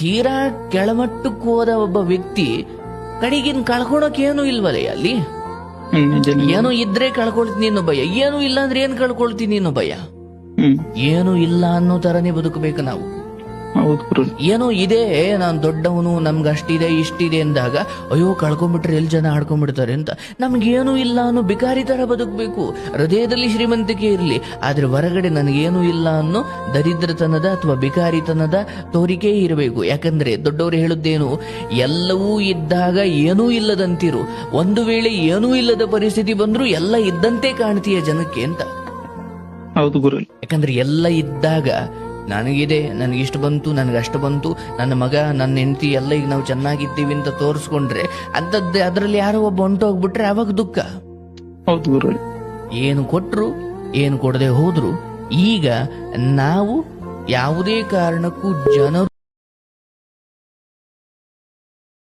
ತೀರಾ ಕೆಳಮಟ್ಟಕ್ಕೆ ಹೋದ ಒಬ್ಬ ವ್ಯಕ್ತಿ ಕಡೆಗಿನ್ ಕಳ್ಕೊಳಕ್ ಏನು ಇಲ್ವಲ್ಲ ಅಲ್ಲಿ. ನಿಜ ನಿಜ. ಏನೋ ಇದ್ರೆ ಕಳ್ಕೊಳ್ತೀನಿ ಅನ್ನೋ ಭಯ, ಏನು ಇಲ್ಲ ಅಂದ್ರೆ ಏನ್ ಕಳ್ಕೊಳ್ತೀನಿ ಅನ್ನೋ ಭಯ. ಏನು ಇಲ್ಲ ಅನ್ನೋ ತರನೇ ಬದುಕಬೇಕು ನಾವು. ಹೌದು ಗುರು. ಏನೋ ಇದೆ, ನಾನ್ ದೊಡ್ಡವನು, ನಮ್ಗೆ ಅಷ್ಟಿದೆ ಇಷ್ಟಿದೆ ಅಂದಾಗ ಅಯ್ಯೋ ಕಳ್ಕೊಂಡ್ಬಿಟ್ರೆ ಎಲ್ಲಿ ಜನ ಆಡ್ಕೊಂಡ್ಬಿಡ್ತಾರೆ ಅಂತ ನಮ್ಗೇನು ಇಲ್ಲ ಅನ್ನೋ ಬಿಕಾರಿ ತರ ಬದುಕಬೇಕು. ಹೃದಯದಲ್ಲಿ ಶ್ರೀಮಂತಿಕೆ ಇರ್ಲಿ, ಆದ್ರೆ ಹೊರಗಡೆ ನನಗೇನು ಇಲ್ಲ ಅನ್ನೋ ದರಿದ್ರತನದ ಅಥವಾ ಬಿಕಾರಿತನದ ತೋರಿಕೆ ಇರಬೇಕು. ಯಾಕಂದ್ರೆ ದೊಡ್ಡವರು ಹೇಳುತ್ತೇನು, ಎಲ್ಲವೂ ಇದ್ದಾಗ ಏನೂ ಇಲ್ಲದಂತಿರು, ಒಂದು ವೇಳೆ ಏನೂ ಇಲ್ಲದ ಪರಿಸ್ಥಿತಿ ಬಂದ್ರೂ ಎಲ್ಲ ಇದ್ದಂತೆ ಕಾಣ್ತೀಯ ಜನಕ್ಕೆ ಅಂತ. ಹೌದು ಗುರು. ಯಾಕಂದ್ರೆ ಎಲ್ಲ ಇದ್ದಾಗ ನನಗಿದೆ, ನನಗಿಷ್ಟು ಬಂತು, ನನಗಷ್ಟು ಬಂತು, ನನ್ನ ಮಗ ನನ್ನ ಹೆಂಡತಿ ಎಲ್ಲ ಈಗ ನಾವು ಚೆನ್ನಾಗಿದ್ದೀವಿ ಅಂತ ತೋರಿಸ್ಕೊಂಡ್ರೆ ಅಂತದ್ದೇ ಅದರಲ್ಲಿ ಯಾರೋ ಒಬ್ಬ ಹೊಂಟೋಗ್ಬಿಟ್ರೆ ಅವಾಗ ದುಃಖ. ಹೌದು ಗುರು. ಏನು ಕೊಟ್ರು ಏನು ಕೊಡದೆ ಹೋದ್ರು ಈಗ ನಾವು ಯಾವುದೇ ಕಾರಣಕ್ಕೂ ಜನರು